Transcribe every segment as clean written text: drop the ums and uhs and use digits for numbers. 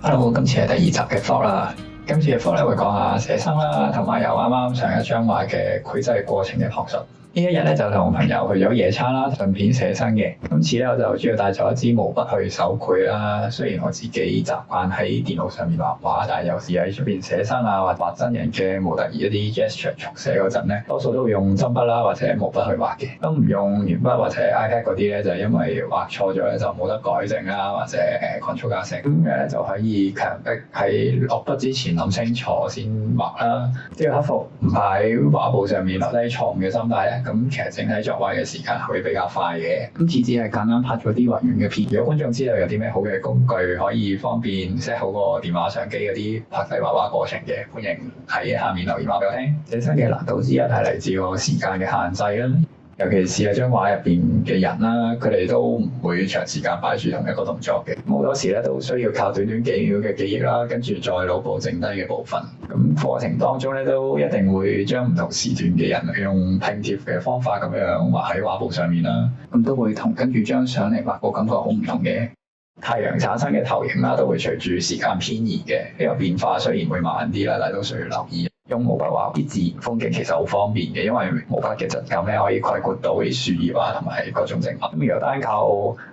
Hello，今次係第2集嘅 vlog 啦。今次嘅 vlog 咧會講下寫生啦，同埋有啱啱上一張畫嘅繪製過程嘅學術。呢一日咧就同朋友去咗野餐啦，順便寫生嘅。今次咧我就主要帶咗一支毛筆去手繪啦。雖然我自己習慣喺電腦上面畫畫，但係有時喺出邊寫生啊，或畫真人嘅模特兒一啲 gesture 速寫嗰陣咧，多數都會用針筆啦或者毛筆去畫嘅，都唔用鉛筆或者 iPad 嗰啲咧，就係因為畫錯咗咧就冇得改正啦，或者Ctrl+加咁就可以強迫喺落筆之前諗清楚先畫啦。只要克服唔喺畫布上面留低錯誤嘅心態咧，咁其實整體作畫嘅時間會比較快嘅。今次只係簡單拍咗啲畫完嘅片。如果觀眾知道有啲咩好嘅工具可以方便 set 好個電話相機嗰啲拍低畫畫過程嘅，歡迎喺下面留言話俾我聽。寫生嘅難度之一係嚟自個時間嘅限制啦。尤其是係張畫入邊嘅人啦，佢哋都唔會長時間擺住同一個動作嘅，好多時咧都需要靠短短幾秒嘅記憶啦，跟住再腦補剩低嘅部分。咁課程當中咧都一定會將唔同時段嘅人用拼貼嘅方法咁樣畫喺畫布上面啦，咁都會同跟住張相嚟畫個感覺好唔同嘅。太陽產生嘅投影啦，都會隨住時間偏移嘅，呢個變化雖然會慢啲啦，但係都需要留意。用毛筆畫啲自然風景其實好方便嘅，因為毛筆嘅質感咧可以概括到啲樹葉啊同埋各種植物。咁如果單靠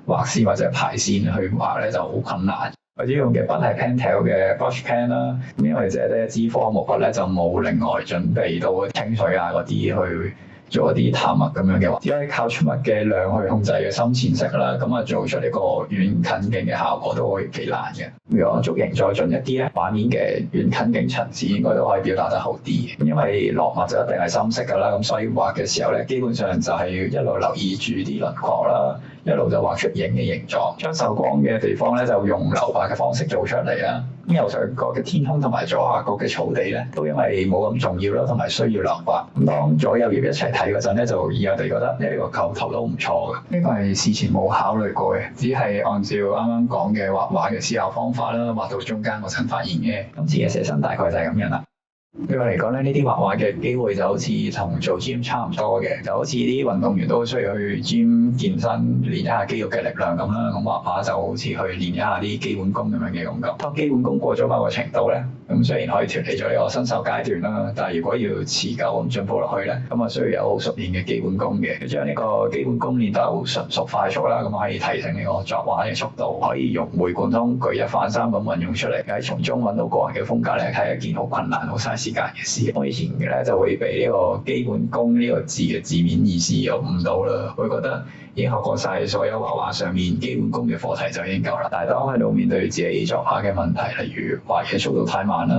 畫線或者排線去畫咧就好困難。我知用嘅筆係 Pentel 嘅 Brush Pen 啦，咁因為淨係得一支科毛筆咧，就冇另外準備到清水啊嗰啲去做一啲淡墨咁樣嘅話，只可以靠出墨嘅量去控制嘅深淺色啦，咁啊做出呢個遠近景嘅效果都會幾難嘅。如果造型再進一啲咧，畫面嘅遠近景層次應該都可以表達得好啲。因為落墨就一定係深色㗎啦，咁所以畫嘅時候咧，基本上就係要一路留意住啲輪廓啦，一路就畫出影嘅形狀。將受光嘅地方咧就用留白嘅方式做出嚟啦。咁右上角嘅天空同埋左下角嘅草地咧，都因為冇咁重要啦，同埋需要留白。咁當左右葉一齊睇嗰陣咧，就以我哋覺得呢個構圖都唔錯嘅。呢個係事前冇考慮過嘅，只係按照啱啱講嘅畫畫嘅思考方法啦，畫到中間嗰陣發現嘅。今次嘅寫生大概就係咁樣啦。對我嚟講咧，呢啲畫畫嘅機會就好似同做 gym 差唔多嘅，就好似啲運動員都需要去 gym 健身練一下肌肉嘅力量咁啦。咁畫畫就好似去練一下啲基本功咁樣嘅感覺。當基本功過咗某個程度咧，咁雖然可以脫離咗呢個新手階段啦，但係如果要持久咁進步落去咧，咁啊需要有好熟練嘅基本功嘅。要將呢個基本功練到純熟快速啦，咁可以提升呢個作畫嘅速度，可以融會貫通、舉一反三咁運用出嚟。喺從中揾到個人嘅風格咧，係一件好困難、好嘥時間嘅事。我以前嘅咧就會被呢個基本功呢個字嘅字面意思又誤導啦，會覺得已經學過晒所有畫畫上面基本功嘅課題就已經夠啦。但係當喺度面對自己作畫嘅問題，例如畫嘅速度太慢啦，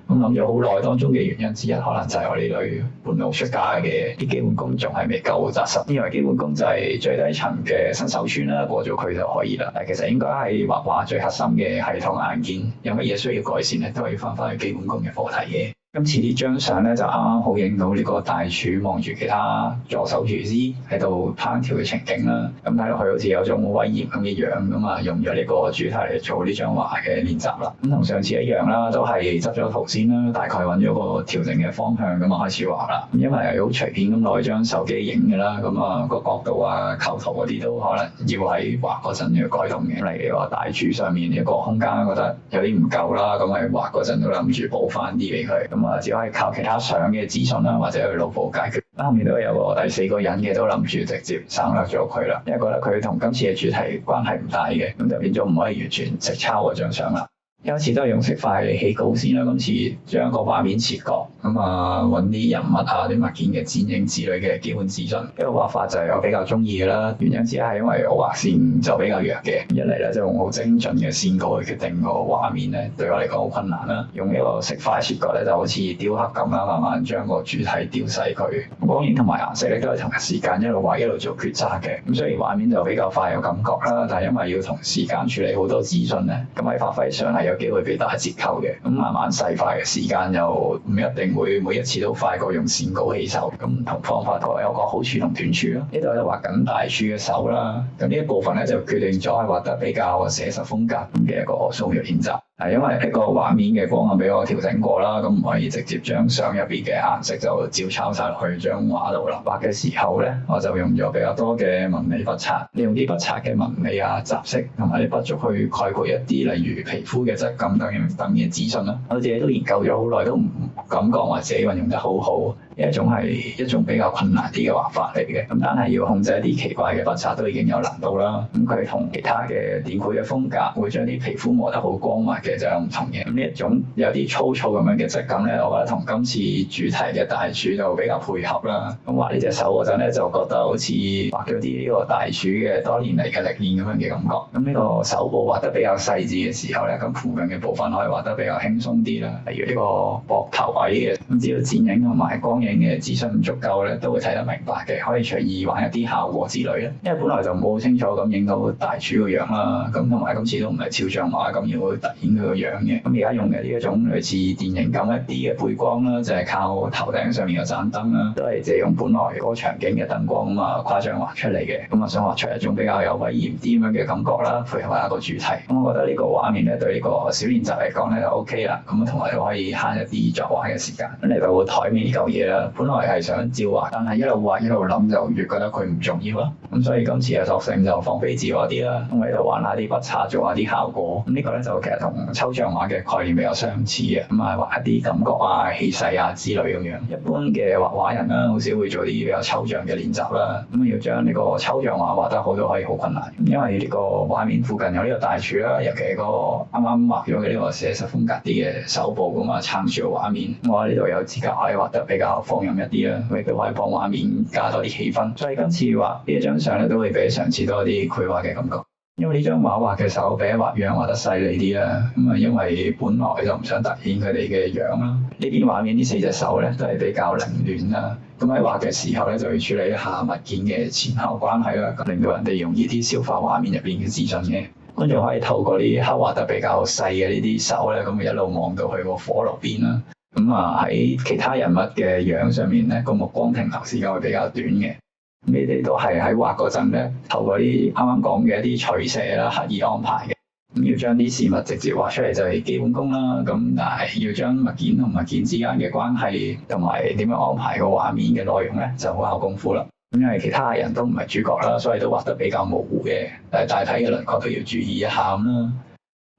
咁諗咗好耐，當中嘅原因之一可能就係我呢類半路出家嘅啲基本功仲係未夠紮實。因為基本功就係最低層嘅新手村啦，過咗佢就可以啦。但係其實應該係畫畫最核心嘅系統硬件，有乜嘢需要改善咧，都可以翻返去基本功嘅課題嘅。今次呢張相咧就啱啱好影到呢個大廚望住其他助手廚師喺度烹調嘅情景啦。咁睇落去好似有種威嚴咁嘅樣咁啊，用咗呢個主題嚟做呢張畫嘅練習啦。咁同上次一樣啦，都係執咗圖先啦，大概揾咗個調整嘅方向咁啊開始畫啦。因為係好隨便咁攞張手機影嘅啦，咁啊個角度啊構圖嗰啲都可能要喺畫嗰陣要改動嘅。例如話大廚上面一個空間覺得有啲唔夠啦，咁喺畫嗰陣都諗住補翻啲俾佢。只可以靠其他相嘅資訊啦，或者去腦補解決。後面都有個第4個人嘅，都諗住直接省略咗佢啦，因為覺得佢同今次嘅主題關係唔大嘅，咁就變咗唔可以完全直抄嗰張相啦。一開始都係用色塊嚟起稿先啦，今次將個畫面切割，咁啊揾啲人物啊、啲物件嘅剪影之類嘅基本資訊。一個畫法就係我比較中意嘅啦，原因之一係因為我畫線就比較弱嘅，一嚟咧就用好精準嘅線稿去決定個畫面咧，對我嚟講好困難啦。用呢個色塊切割咧就好似雕刻咁啦，慢慢將個主體雕細佢。光影同埋顏色咧都係同一時間一路畫一路做抉擇嘅，咁所以畫面就比較快有感覺啦。但係因為要同時間處理好多資訊咧，咁喺發揮上係有機會被打折扣嘅。咁慢慢細化嘅時間又唔一定會每一次都快過用線稿起手。咁唔同方法各有個好處同短處咯。呢度咧畫緊大廚嘅手啦，咁呢一部分咧就決定咗係畫得比較寫實風格嘅一個素描練習。係因為一個畫面嘅光暗俾我調整過啦，咁唔可以直接將相入邊嘅顏色就照抄晒落去張畫度啦。畫嘅時候咧，我就用咗比較多嘅紋理筆刷，利用啲筆刷嘅紋理啊、雜色同埋啲筆觸去概括一啲例如皮膚嘅質感等嘅資訊啦。我自己都研究咗好耐，都唔敢講話自己運用得好好。一種比較困難啲嘅畫法嚟嘅，咁但係要控制一啲奇怪嘅筆刷都已經有難度啦。咁佢同其他嘅點繪嘅風格，會將啲皮膚磨得好光滑嘅就有唔同嘅。咁呢一種有啲粗糙咁樣嘅質感咧，我覺得同今次主題嘅大廚就比較配合啦。咁畫呢隻手嗰陣咧，就覺得好似畫咗啲呢個大廚嘅多年嚟嘅歷練咁樣嘅感覺。咁呢個手部畫得比較細緻嘅時候咧，咁附近嘅部分可以畫得比較輕鬆啲啦。例如呢個膊頭位嘅，咁只要剪影同埋光嘅資訊足夠咧，都會睇得明白嘅，可以隨意玩一啲效果之類咧。因為本來就冇好清楚咁影到大廚個樣啦，咁同埋今次都唔係肖像畫咁要突顯佢個樣嘅。咁而家用嘅呢一種類似電影咁一啲嘅背光啦，就係靠頭頂上面嘅盞燈啦，都係借用本來嗰個場景嘅燈光咁啊誇張畫出嚟嘅。咁啊想畫出一種比較有威嚴啲咁樣嘅感覺啦，配合一個主題。咁我覺得呢個畫面咧對呢個小練習嚟講咧就 OK 啦。咁同埋都可以慳一啲作畫嘅時間。咁嚟到台面呢嚿嘢啦，本來係想照畫，但係一路畫一路諗就越覺得佢唔重要啦。咁所以今次嘅索性就放飛自我啲啦，咁喺度玩下啲筆刷，做下啲效果。咁呢個咧就其實同抽象畫嘅概念比較相似嘅，咁啊畫一啲感覺啊、氣勢啊之類咁樣。一般嘅畫畫人啦，好少會做啲比較抽象嘅練習啦。咁要將呢個抽象畫畫得好都可以好困難，因為呢個畫面附近有呢個大廚啦，尤其係個啱啱畫咗嘅呢個寫實風格啲嘅手部咁啊撐住個畫面。我喺呢度有資格可以畫得比較放任一啲啦，亦都可以幫畫面加多啲氣氛。所以今次畫呢一張相咧，都會比上次多啲繪畫嘅感覺。因為呢張畫畫嘅手比一畫樣畫得細膩啲啦，咁啊因為本來就唔想突顯佢哋嘅樣啦。呢邊畫面呢4隻手咧都係比較凌亂啦，咁喺畫嘅時候咧就要處理一下物件嘅前後關係啦，咁令到人哋容易啲消化畫面入邊嘅資訊嘅。觀眾可以透過呢刻畫得比較細嘅呢啲手咧，咁一路望到去個火爐邊啦。咁啊喺其他人物嘅樣上面咧，個目光停留時間會比較短嘅。你哋都係喺畫嗰陣咧，透過啲啱啱講嘅一啲取捨啦，刻意安排嘅。咁要將啲事物直接畫出嚟就係基本功啦。咁但係要將物件同物件之間嘅關係同埋點樣安排個畫面嘅內容咧，就好考功夫啦。咁因為其他人都唔係主角啦，所以都畫得比較模糊嘅，但係大體嘅輪廓都要注意一下咁啦。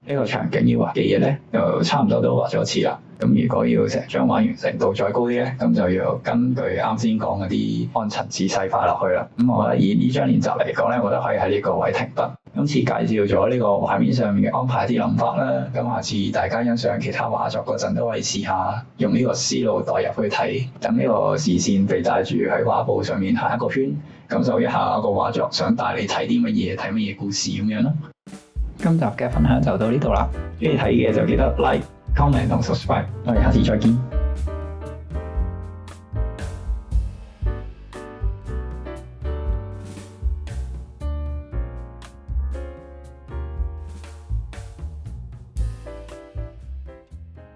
呢個場景要畫嘅嘢咧，就差唔多都畫咗一次啦。咁如果要成張畫完成度再高啲咧，咁就要根據啱先講嗰啲按層次細化落去啦。咁我覺得以呢張練習嚟講咧，我覺得可以喺呢個位停筆。今次介紹咗呢個畫面上面嘅安排啲諗法啦。咁下次大家欣賞其他畫作嗰陣，都可以試下用呢個思路代入去睇，等呢個視線被帶住喺畫布上面行一個圈，感受一下個畫作想帶你睇啲乜嘢，睇乜嘢故事咁樣咯。今集嘅分享就到呢度啦，中意睇嘅就記得 like、comment 同 subscribe，我哋下次再見。